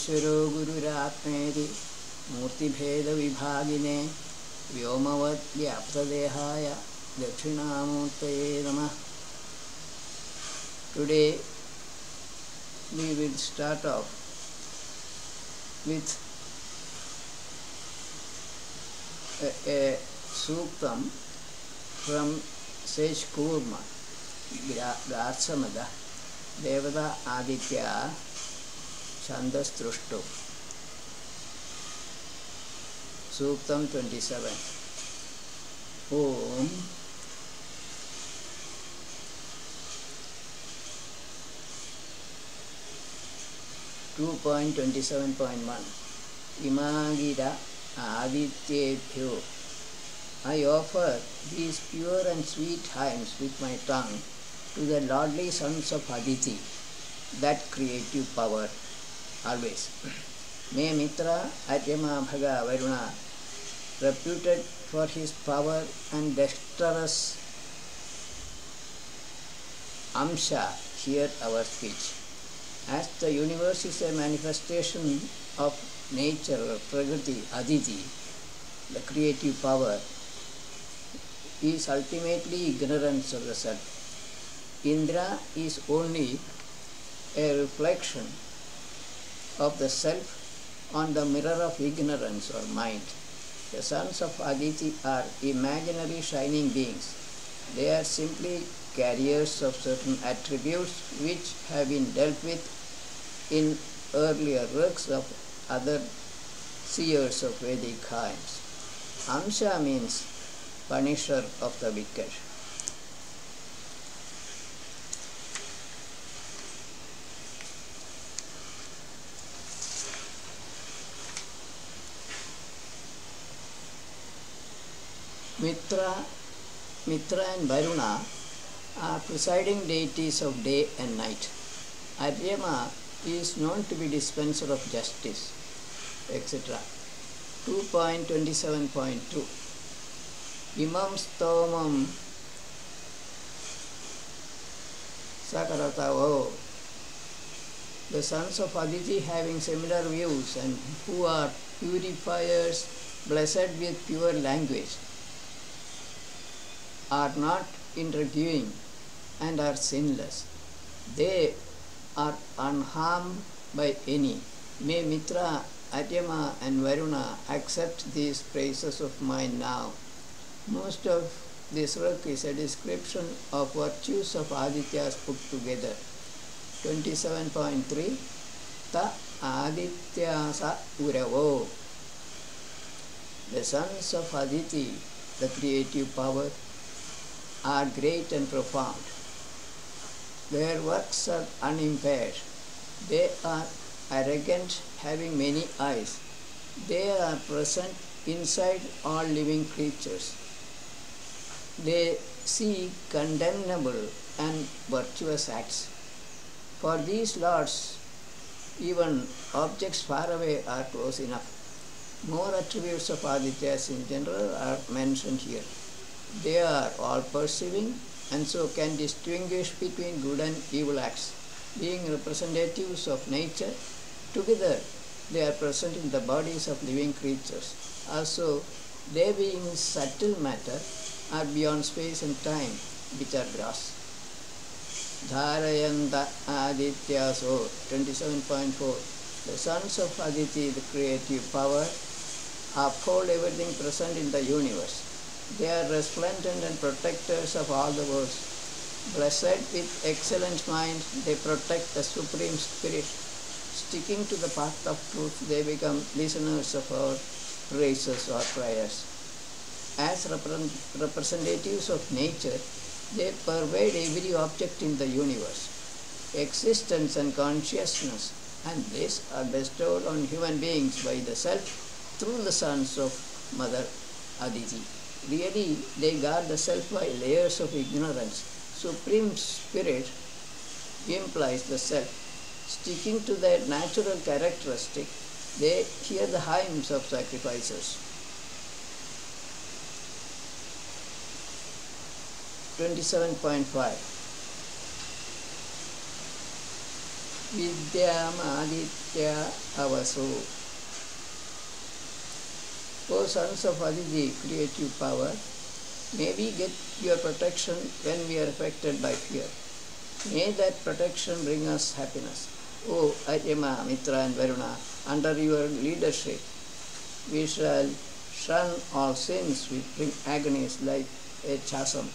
परमेश्वरो गुरुरात्मेति मूर्तिभेदविभागिने व्योमवद्व्याप्तदेहाय दक्षिणामूर्तये नमः. Today we will start off with a suktam from Sage Kurma, Garsamada, Devada Aditya, Chandastrushtu. Suktam 27. Om (2.27.1) Imagira Adityebhyo. I offer these pure and sweet hymns with my tongue to the lordly sons of Aditi, that creative power, always. May Mitra Aryama Bhaga Varuna, reputed for his power and dexterous Amsha, hear our speech. As the universe is a manifestation of nature or Prakriti, Aditi, the creative power, is ultimately ignorance of the self. Indra is only a reflection of the self on the mirror of ignorance or mind. The sons of Aditi are imaginary shining beings. They are simply carriers of certain attributes which have been dealt with in earlier works of other seers of Vedic hymns. Amsha means punisher of the wicked. Mitra and Varuna are presiding deities of day and night. Aryama is known to be dispenser of justice, etc. 2.27.2 Imam Stomam Sakaratavo. The sons of Aditi, having similar views and who are purifiers, blessed with pure language, are not interviewing and are sinless. They are unharmed by any. May Mitra, Aryama and Varuna accept these praises of mine now. Most of this work is a description of virtues of Adityas put together. 27.3 Ta Adityasa Uravo. The sons of Aditi, the creative power, are great and profound. Their works are unimpaired. They are arrogant, having many eyes. They are present inside all living creatures. They see condemnable and virtuous acts. For these lords, even objects far away are close enough. More attributes of Adityas in general are mentioned here. They are all perceiving and so can distinguish between good and evil acts. Being representatives of nature, together they are present in the bodies of living creatures. Also, they being subtle matter are beyond space and time, which are gross. Dharayanta Adityaso 27.4 The sons of Aditi, the creative power, uphold everything present in the universe. They are resplendent and protectors of all the worlds. Blessed with excellent mind, they protect the Supreme Spirit. Sticking to the path of truth, they become listeners of our praises or prayers. As representatives of nature, they pervade every object in the universe. Existence and consciousness and bliss are bestowed on human beings by the self through the sons of Mother Aditi. Really, they guard the self by layers of ignorance. Supreme Spirit implies the self. Sticking to their natural characteristic, they hear the hymns of sacrificers. 27.5 Vidyam Aditya Avaso. O sons of Aditi, creative power, may we get your protection when we are affected by fear. May that protection bring us happiness. O Aryama, Mitra and Varuna, under your leadership, we shall shun all sins which bring agonies like a chasm.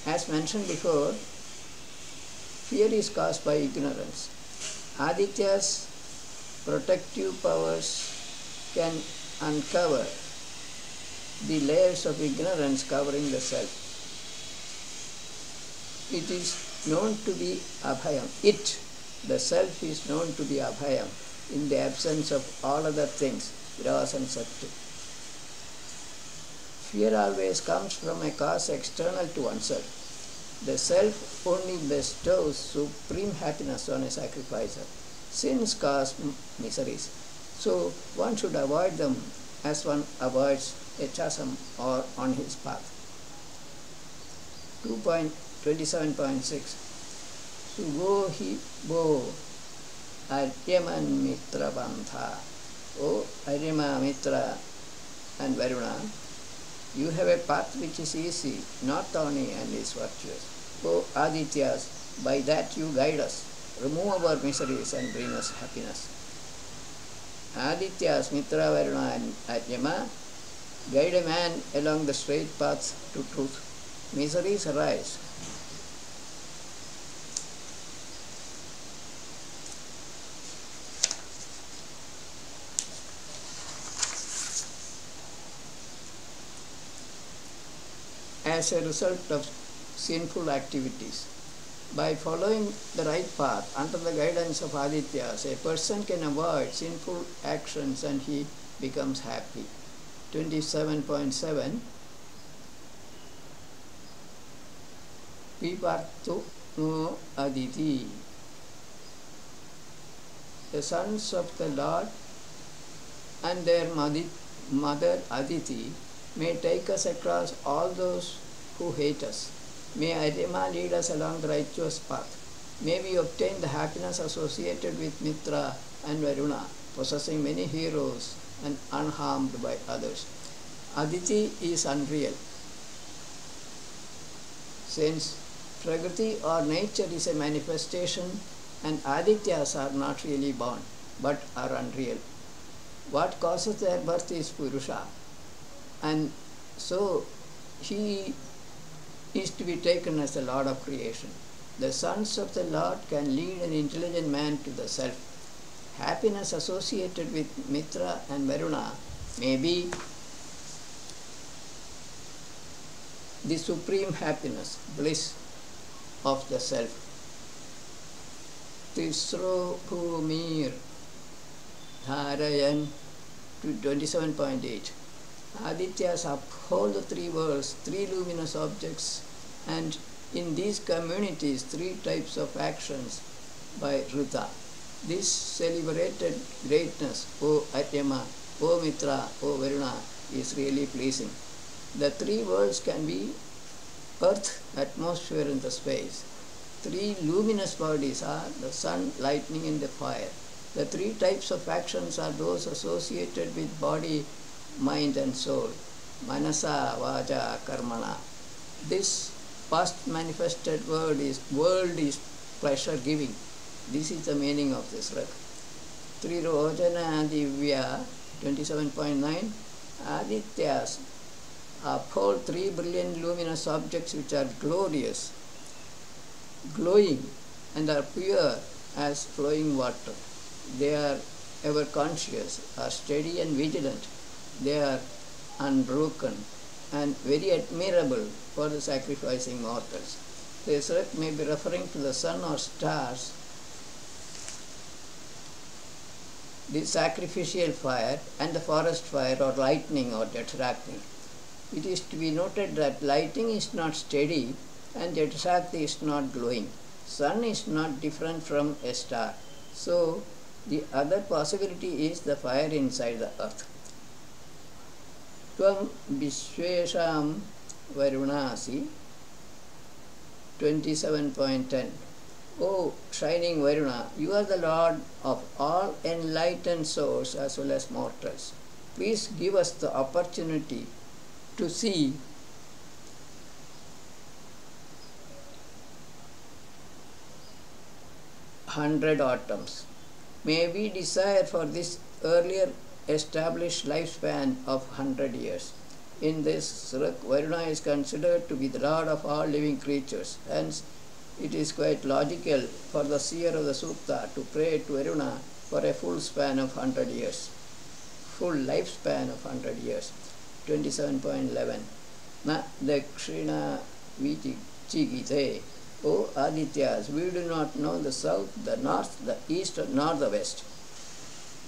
As mentioned before, fear is caused by ignorance. Aditya's protective powers can uncover the layers of ignorance covering the self. It is known to be abhayam. The self, is known to be abhayam in the absence of all other things, viras and sakti. Fear always comes from a cause external to oneself. The self only bestows supreme happiness on a sacrificer. Sins cause miseries, so one should avoid them as one avoids a chasm or on his path. 2.27.6 Sugo hi bo Aryaman Mitra Pantha. O Aryama, Mitra and Varuna, you have a path which is easy, not thorny, and is virtuous. O Adityas, by that you guide us, remove our miseries and bring us happiness. Adityas, Mitra, Varuna and Aryama guide a man along the straight path to truth. Miseries arise. As a result of sinful activities. By following the right path under the guidance of Adityas, a person can avoid sinful actions and he becomes happy. 27.7 Viparto no Aditi. The sons of the Lord and their mother Aditi may take us across all those who hate us. May Aryama lead us along the righteous path. May we obtain the happiness associated with Mitra and Varuna, possessing many heroes and unharmed by others. Aditi is unreal, since Prakriti or nature is a manifestation and Adityas are not really born but are unreal. What causes their birth is Purusha, and so he is to be taken as the Lord of creation. The sons of the Lord can lead an intelligent man to the self. Happiness associated with Mitra and Varuna may be the supreme happiness, bliss of the self. Tisro Bhumir Dharayan to 27.8. Adityas uphold the three worlds, three luminous objects, and in these communities, three types of actions by Ruta. This celebrated greatness, O Aryama, O Mitra, O Varuna, is really pleasing. The three worlds can be earth, atmosphere, and the space. Three luminous bodies are the sun, lightning, and the fire. The three types of actions are those associated with body, mind, and soul. Manasa, Vaja, Karmana. This past manifested world is pleasure giving. This is the meaning of this rag. Trirojana Divya 27.9. Adityas uphold three brilliant luminous objects which are glorious, glowing, and are pure as flowing water. They are ever conscious, are steady and vigilant. They are unbroken and very admirable for the sacrificing mortals. This rag may be referring to the sun or stars, the sacrificial fire, and the forest fire or lightning or Jatarakni. It is to be noted that lighting is not steady and Jatarakni is not glowing. Sun is not different from a star. So the other possibility is the fire inside the earth. Tvam Vishvesham Varunasi 27.10. O shining Varuna, you are the Lord of all enlightened souls as well as mortals. Please give us the opportunity to see hundred autumns. May we desire for this earlier established lifespan of 100 years. In this Sruk, Varuna is considered to be the Lord of all living creatures. Hence, it is quite logical for the seer of the Sukta to pray to Varuna for a full span of 100 years. Full lifespan of 100 years. 27.11. Na Dakshina Vichigite. O Adityas, we do not know the south, the north, the east, nor the west.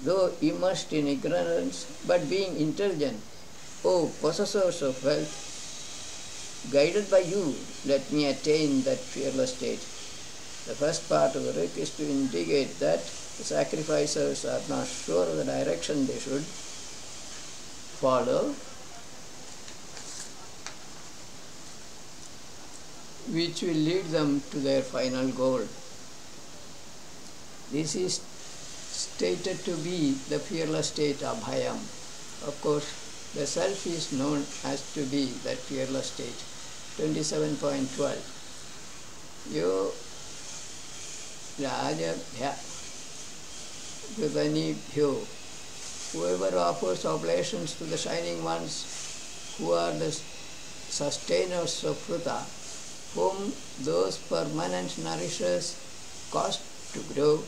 Though immersed in ignorance, but being intelligent, O possessors of wealth, guided by you, let me attain that fearless state. The first part of the Rik is to indicate that the sacrificers are not sure of the direction they should follow, which will lead them to their final goal. This is stated to be the fearless state of Bhayam. Of course, the self is known as to be that fearless state. 27.12. Yo Rajabhya Vivanibhyo. Whoever offers oblations to the shining ones, who are the sustainers of Fruta, whom those permanent nourishers cause to grow,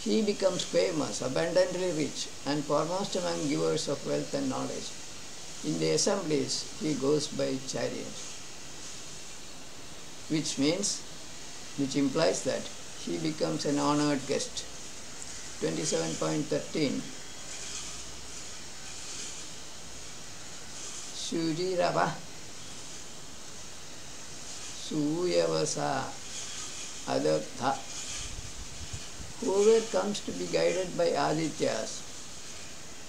he becomes famous, abundantly rich, and foremost among givers of wealth and knowledge. In the assemblies, he goes by chariot, which implies that he becomes an honored guest. 27.13. Shurirava Suyavasa Adartha. Whoever comes to be guided by Adityas,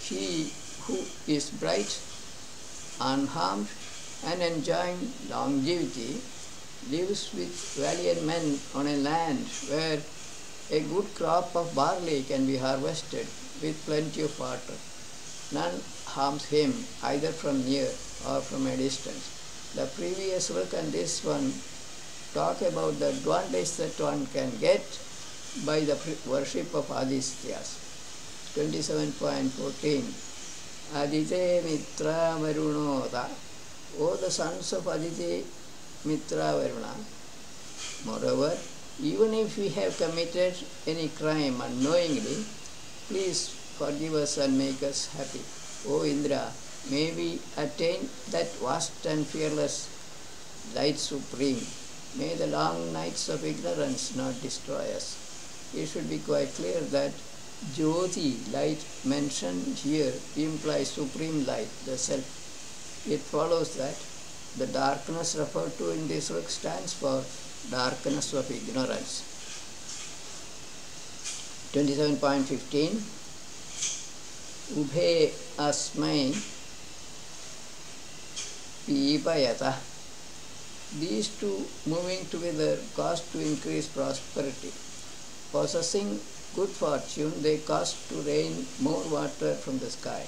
he who is bright, unharmed, and enjoying longevity, lives with valiant men on a land where a good crop of barley can be harvested with plenty of water. None harms him either from near or from a distance. The previous work and this one talk about the advantage that one can get by the worship of Adityas. 27.14. Adite Mitra Varunota. O the sons of Adite Mitra Varuna. Moreover, even if we have committed any crime unknowingly, please forgive us and make us happy. O Indra, may we attain that vast and fearless light supreme. May the long nights of ignorance not destroy us. It should be quite clear that Jyoti, light mentioned here, implies supreme light, the self. It follows that the darkness referred to in this work stands for darkness of ignorance. 27.15. Ubhe asmai pipayata. These two moving together cause to increase prosperity. Possessing good fortune, they cause to rain more water from the sky.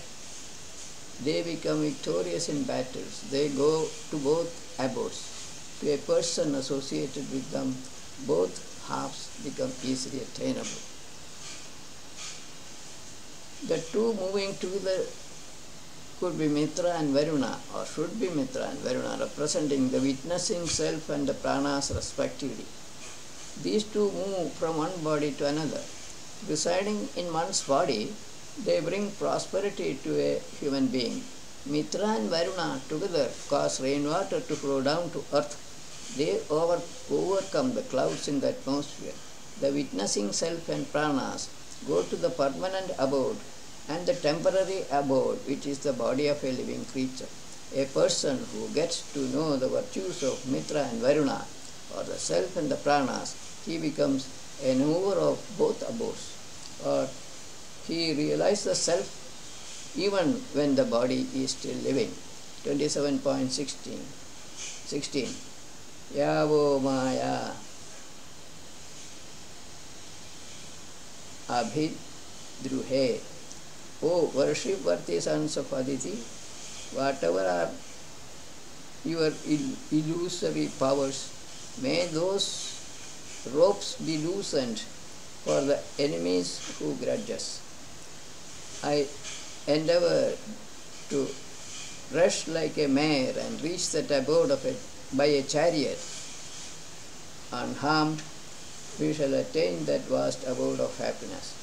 They become victorious in battles. They go to both abodes. To a person associated with them, both halves become easily attainable. The two moving together could be Mitra and Varuna, or should be Mitra and Varuna, representing the witnessing self and the pranas respectively. These two move from one body to another. Residing in one's body, they bring prosperity to a human being. Mitra and Varuna together cause rainwater to flow down to earth. They overcome the clouds in the atmosphere. The witnessing self and pranas go to the permanent abode and the temporary abode, which is the body of a living creature. A person who gets to know the virtues of Mitra and Varuna, or the self and the pranas, he becomes a knower of both abodes, or he realizes the self even when the body is still living. 27.16. Yavo Maya Abhidruhe. O worship-worthy sons of Aditi, whatever are your illusory powers, may those ropes be loosened for the enemies who grudge us. I endeavor to rush like a mare and reach the abode of it by a chariot. Unharmed, we shall attain that vast abode of happiness.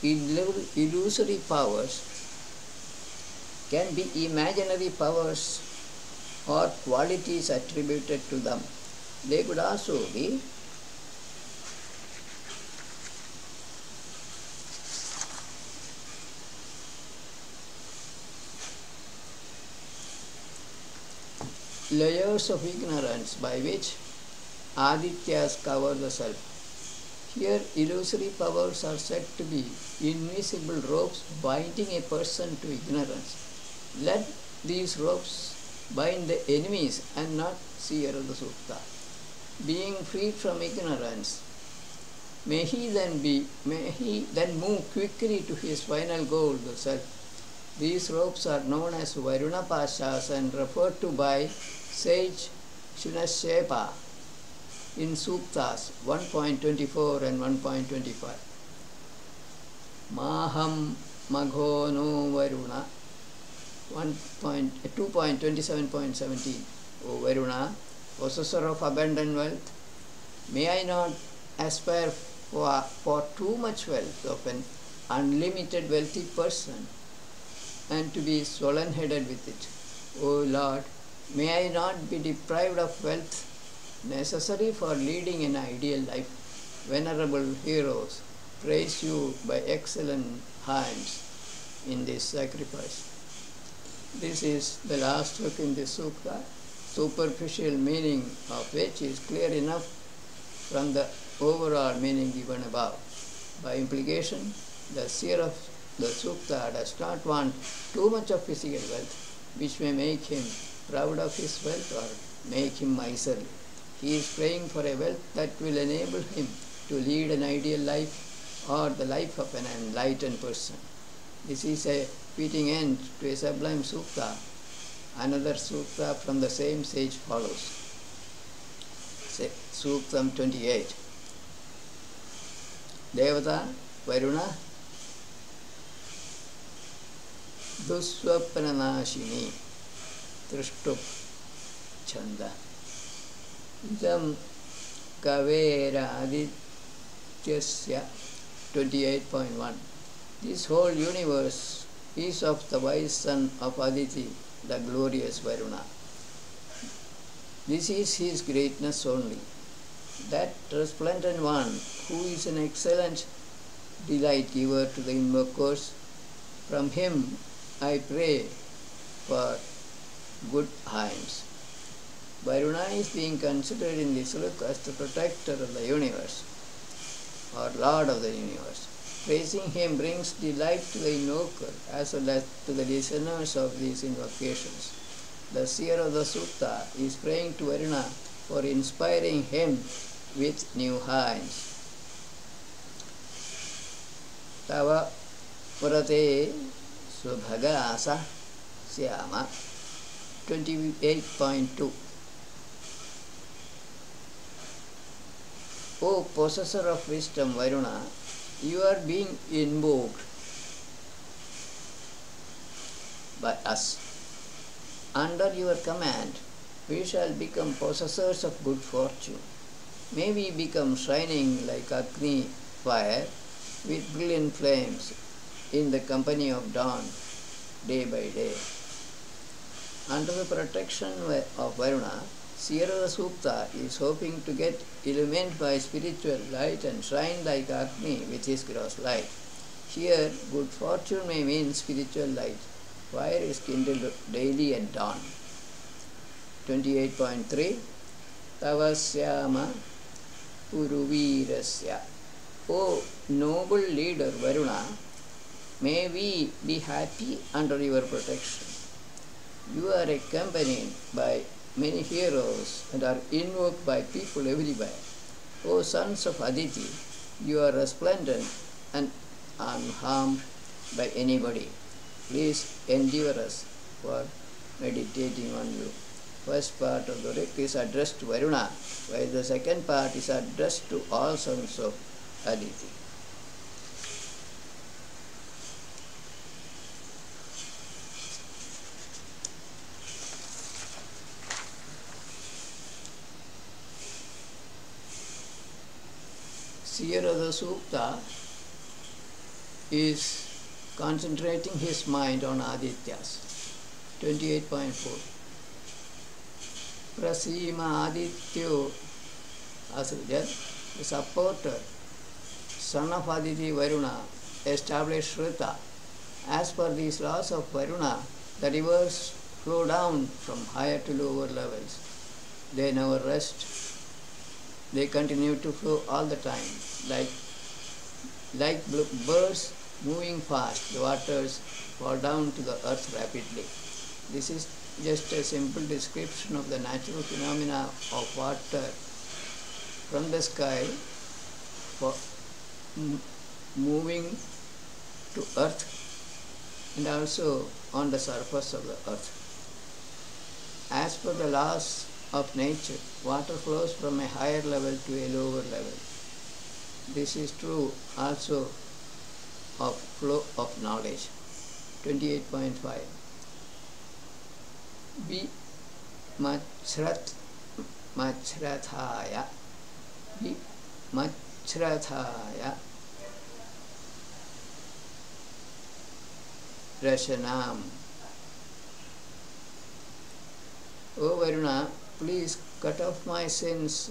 Illusory powers can be imaginary powers or qualities attributed to them. They could also be layers of ignorance by which Adityas cover the self. Here, illusory powers are said to be invisible ropes binding a person to ignorance. Let these ropes bind the enemies and not seer the Sukta. Being freed from ignorance, may he then move quickly to his final goal, the self. These ropes are known as Varuna Pashas and referred to by sage Shunashepa in Suktas 1.24 and 1.25. Maham Maghono Varuna 2.27.17. O Varuna, possessor of abundant wealth, may I not aspire for too much wealth of an unlimited wealthy person and to be swollen-headed with it. O Lord, may I not be deprived of wealth necessary for leading an ideal life. Venerable heroes, praise you by excellent hymns in this sacrifice. This is the last book in this sukta, superficial meaning of which is clear enough from the overall meaning given above. By implication, the seer of the sukta does not want too much of physical wealth, which may make him proud of his wealth or make him miserly. He is praying for a wealth that will enable him to lead an ideal life or the life of an enlightened person. This is a fitting end to a sublime sukta. Another sukta from the same sage follows. Suktam 28. Devata, Varuna, Duswapananashini, Trishtup Chanda. Idam Kavera Adityasya 28.1. This whole universe is of the wise son of Aditi, the glorious Varuna. This is his greatness only. That resplendent one who is an excellent delight giver to the invokers, from him I pray for good hymns. Varuna is being considered in this look as the protector of the universe, or Lord of the universe. Praising him brings delight to the invoker as well as to the listeners of these invocations. The seer of the sutta is praying to Varuna for inspiring him with new hymns. Tava Purate Subhaga Asa Syama 28.2. O possessor of wisdom, Varuna, you are being invoked by us. Under your command, we shall become possessors of good fortune. May we become shining like Agni fire with brilliant flames in the company of dawn, day by day. Under the protection of Varuna, seer of the Sukta is hoping to get illumined by spiritual light and shine like Agni with his gross light. Here, good fortune may mean spiritual light. Fire is kindled daily at dawn. 28.3. Tavasyama Puruvirasya. O noble leader Varuna, may we be happy under your protection. You are accompanied by many heroes and are invoked by people everywhere. O sons of Aditi, you are resplendent and unharmed by anybody. Please endure us for meditating on you. First part of the Rik is addressed to Varuna, while the second part is addressed to all sons of Aditi. Seer of the Sukta is concentrating his mind on Adityas. 28.4. Prasima Adityo Asrujat, the supporter, son of Aditi Varuna, established Shrita. As per these laws of Varuna, the rivers flow down from higher to lower levels. They never rest. They continue to flow all the time, like birds moving fast. The waters fall down to the earth rapidly. This is just a simple description of the natural phenomena of water from the sky moving to earth and also on the surface of the earth. As per the laws of nature, water flows from a higher level to a lower level. This is true also of flow of knowledge. 28.5. Bi machrathaya rashanam. O Varuna, please cut off my sins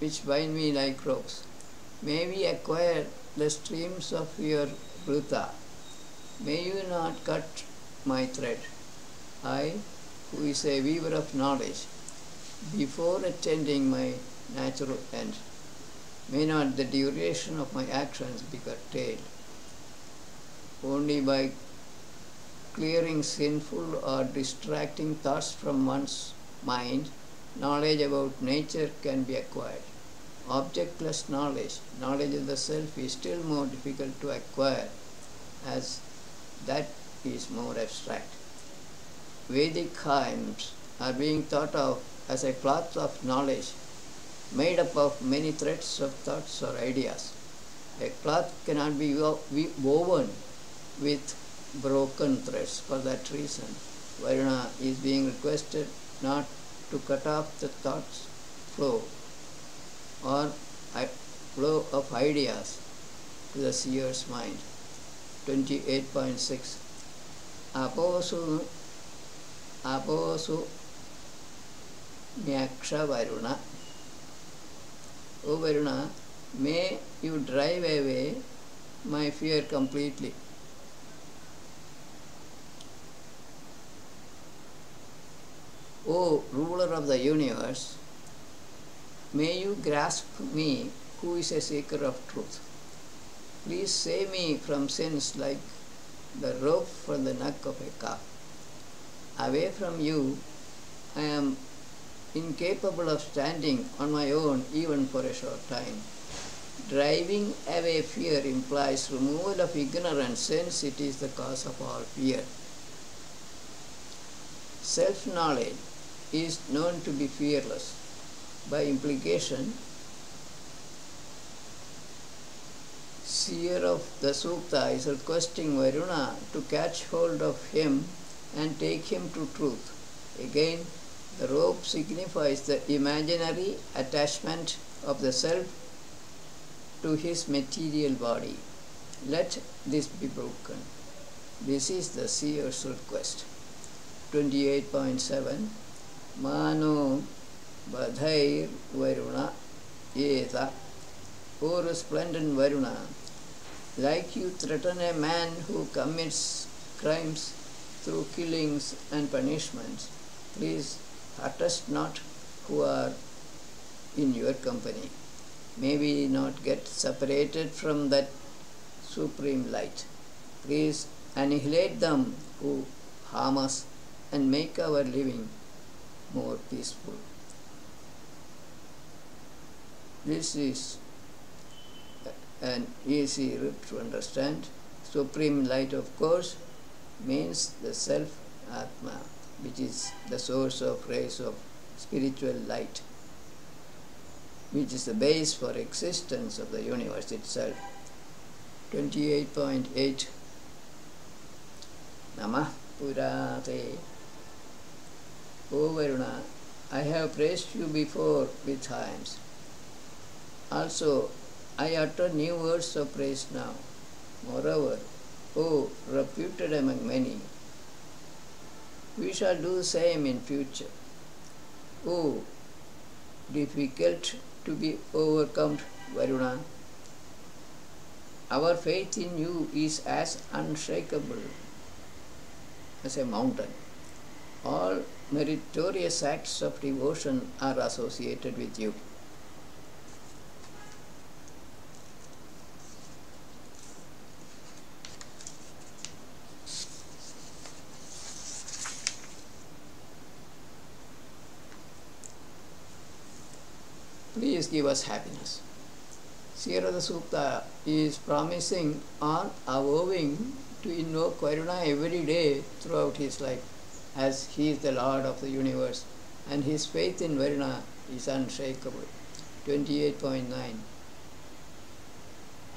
which bind me like ropes. May we acquire the streams of your Vruta. May you not cut my thread. I, who is a weaver of knowledge, before attending my natural end, may not the duration of my actions be curtailed. Only by clearing sinful or distracting thoughts from one's mind, knowledge about nature can be acquired. Objectless knowledge, knowledge of the self, is still more difficult to acquire, as that is more abstract. Vedic hymns are being thought of as a cloth of knowledge made up of many threads of thoughts or ideas. A cloth cannot be woven with broken threads. For that reason, Varuna is being requested not to cut off the thoughts flow or flow of ideas to the seer's mind. 28.6. Aposu Nyaksha Varuna. O Varuna, may you drive away my fear completely. O ruler of the universe, may you grasp me, who is a seeker of truth. Please save me from sins like the rope from the neck of a calf. Away from you, I am incapable of standing on my own even for a short time. Driving away fear implies removal of ignorance, since it is the cause of all fear. Self-knowledge is known to be fearless. By implication, seer of the Sukta is requesting Varuna to catch hold of him and take him to truth. Again, the rope signifies the imaginary attachment of the self to his material body. Let this be broken. This is the seer's request. 28.7. Mano Badhair Varuna Yeta. O resplendent Varuna, like you threaten a man who commits crimes through killings and punishments, please hurt us not who are in your company. May we not get separated from that supreme light. Please annihilate them who harm us and make our living more peaceful. This is an easy route to understand. Supreme light, of course, means the self Atma, which is the source of rays of spiritual light, which is the base for existence of the universe itself. 28.8 Namah Purate. O Varuna, I have praised you before with hymns. Also, I utter new words of praise now. Moreover, O reputed among many, we shall do the same in future. O difficult to be overcome, Varuna, our faith in you is as unshakable as a mountain. All meritorious acts of devotion are associated with you. Please give us happiness. Sierra Sukta is promising on vowing to invoke Varuna every day throughout his life, as he is the Lord of the universe, and his faith in Varuna is unshakable. 28.9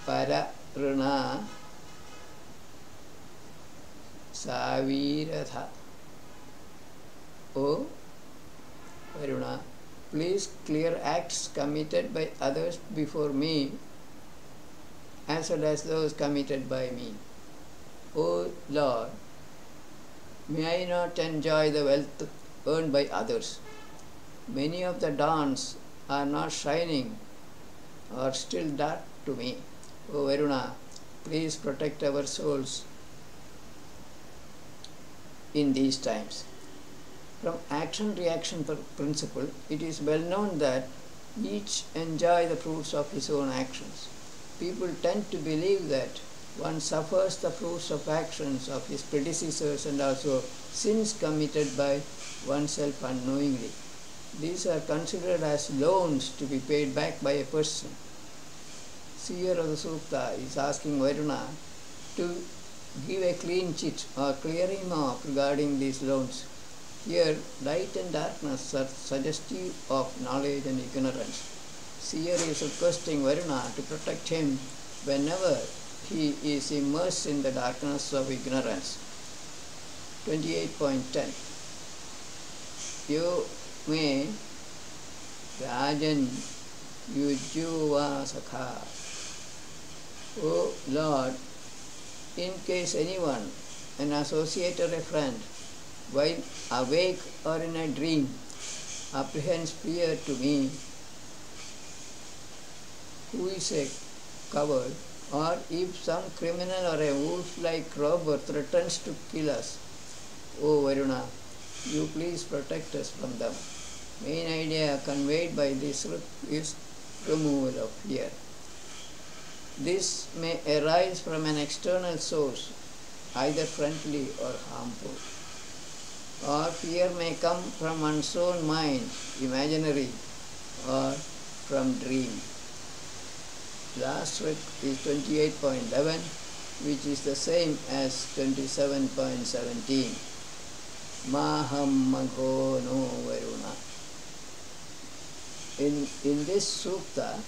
Pararuna Saviratha. O Varuna, please clear acts committed by others before me as well as those committed by me. O Lord, may I not enjoy the wealth earned by others. Many of the dawns are not shining or still dark to me. O Varuna, please protect our souls in these times. From action-reaction principle, it is well known that each enjoy the fruits of his own actions. People tend to believe that one suffers the fruits of actions of his predecessors and also sins committed by oneself unknowingly. These are considered as loans to be paid back by a person. Seer of the Sukta is asking Varuna to give a clean chit or clear him off regarding these loans. Here, light and darkness are suggestive of knowledge and ignorance. Seer is requesting Varuna to protect him whenever he is immersed in the darkness of ignorance. 28.10 Yo me Rajan Yujuva Sakha. O Lord, in case anyone, an associate or a friend, while awake or in a dream, apprehends fear to me, who is a coward, or if some criminal or a wolf-like robber threatens to kill us, O Varuna, you please protect us from them. Main idea conveyed by this is removal of fear. This may arise from an external source, either friendly or harmful. Or fear may come from one's own mind, imaginary, or from dream. Last trick is 28.11, which is the same as 27.17. Maham Magho no Varuna. In this sukta,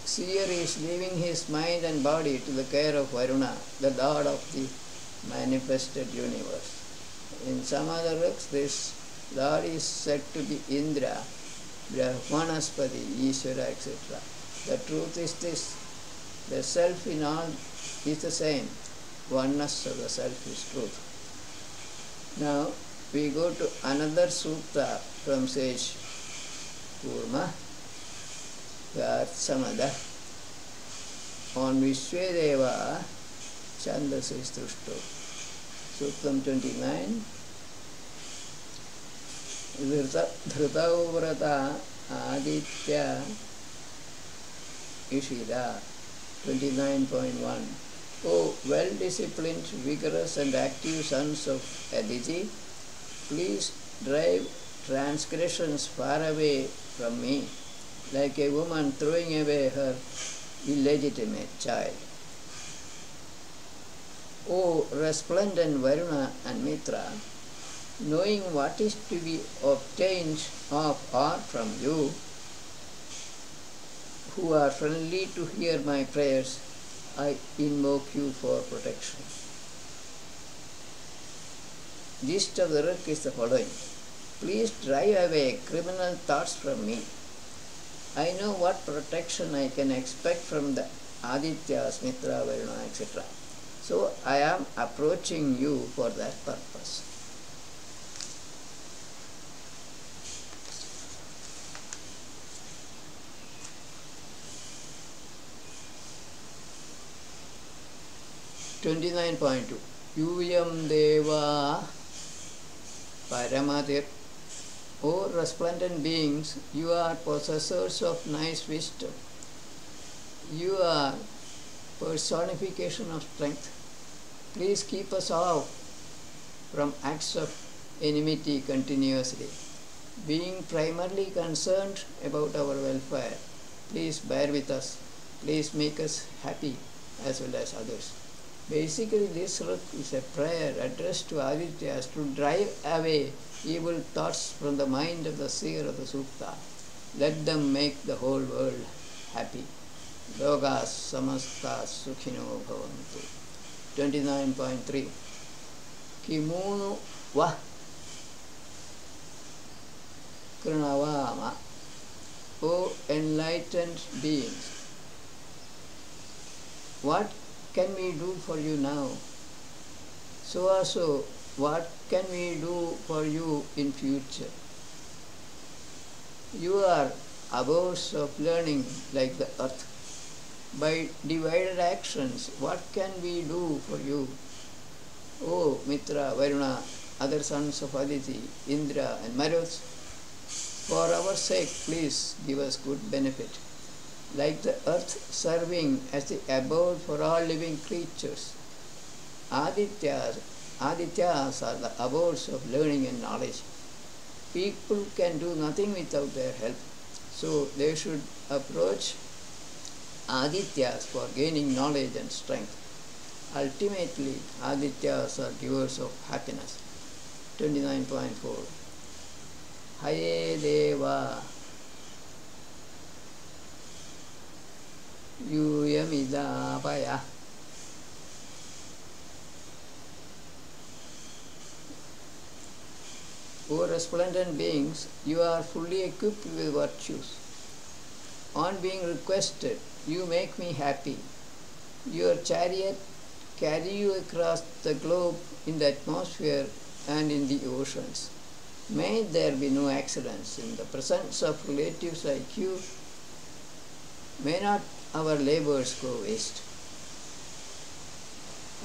seer is leaving his mind and body to the care of Varuna, the Lord of the manifested universe. In some other works, this Lord is said to be Indra, Brahmanaspati, Ishvara, etc. The truth is this: the self in all is the same. Oneness of the self is truth. Now we go to another sukta from sage Kurma Samada on Vishvedeva Chandasastushto. Suktam 29. Dhritavrata Aditya Ishida 29.1. O well-disciplined, vigorous and active sons of Aditi, please drive transgressions far away from me, like a woman throwing away her illegitimate child. O resplendent Varuna and Mitra, knowing what is to be obtained of or from you, who are friendly to hear my prayers, I invoke you for protection. Gist of the work is the following. Please drive away criminal thoughts from me. I know what protection I can expect from the Adityas, Mitra, Varuna, etc. So I am approaching you for that purpose. $29.2 Yuyam Deva Paramatir. O resplendent beings, you are possessors of nice wisdom. You are personification of strength. Please keep us off from acts of enmity continuously. Being primarily concerned about our welfare, please bear with us. Please make us happy as well as others. Basically, this ruk is a prayer addressed to Adityas to drive away evil thoughts from the mind of the seer of the Sukta. Let them make the whole world happy. Lokas samastas sukhino bhavantu. 29.3 Kimunu vah kranavama. O enlightened beings, what can we do for you now? So also, what can we do for you in future? You are abodes of learning like the earth. By divided actions, what can we do for you? O Mitra, Varuna, other sons of Aditi, Indra and Maruts, for our sake, please give us good benefit. Like the earth serving as the abode for all living creatures, Adityas are the abodes of learning and knowledge. People can do nothing without their help, so they should approach Adityas for gaining knowledge and strength. Ultimately, Adityas are givers of happiness. 29.4 Haye Deva Yuyamidapaya. O resplendent beings, you are fully equipped with virtues. On being requested, you make me happy. Your chariot carry you across the globe in the atmosphere and in the oceans. May there be no accidents in the presence of relatives like you. May not our labors go waste.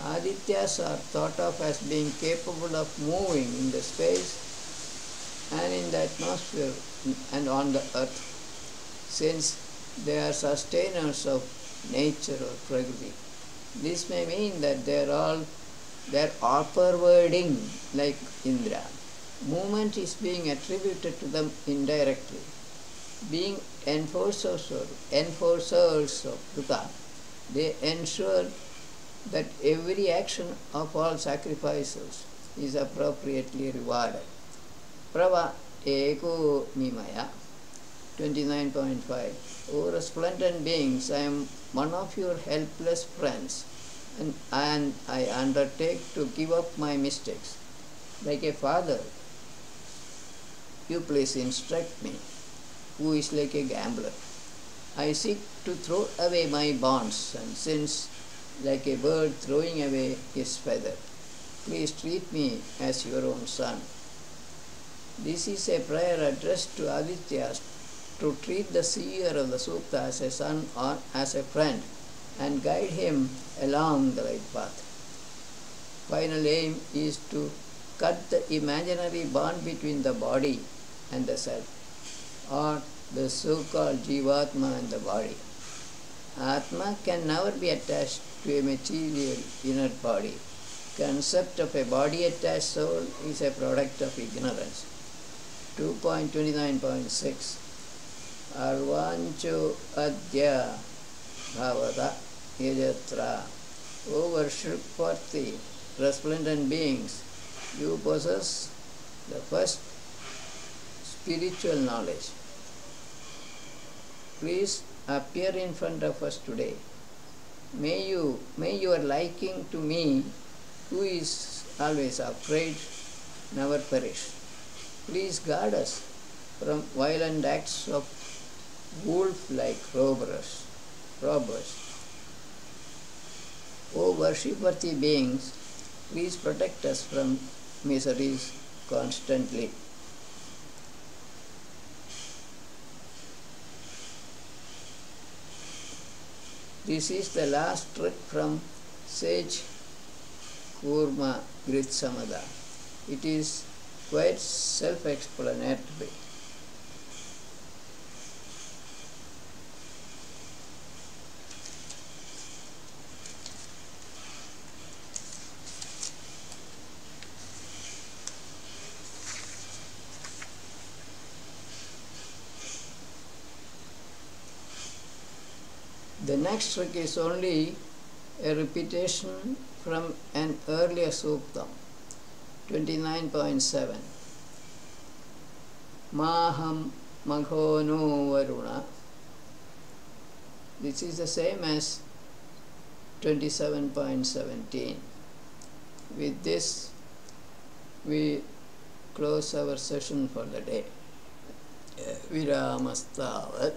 Adityas are thought of as being capable of moving in the space and in the atmosphere and on the earth, since they are sustainers of nature or prakriti. This may mean that they are upwarding like Indra. Movement is being attributed to them indirectly. Being enforcers of dukkha, they ensure that every action of all sacrifices is appropriately rewarded. Prava eko mimaya. 29.5 O resplendent beings, I am one of your helpless friends, and I undertake to give up my mistakes. Like a father, you please instruct me, who is like a gambler. I seek to throw away my bonds and sins like a bird throwing away his feather. Please treat me as your own son. This is a prayer addressed to Adityas to treat the seer of the Sukta as a son or as a friend and guide him along the right path. Final aim is to cut the imaginary bond between the body and the self, or the so-called Jivatma and the body. Atma can never be attached to a material inert body. Concept of a body-attached soul is a product of ignorance. 2.29.6 Arvancho Adya Bhavata Yajatra. O worshipworthy, resplendent beings, you possess the first spiritual knowledge. Please appear in front of us today. May your liking to me, who is always afraid, never perish. Please guard us from violent acts of wolf-like robbers. O worshipworthy beings, please protect us from miseries constantly. This is the last trick from Sage Kurma Grit Samadha. It is quite self-explanatory. The next trick is only a repetition from an earlier suktam, 29.7. Maham Maghono Varuna. This is the same as 27.17. With this, we close our session for the day. Viramastavat.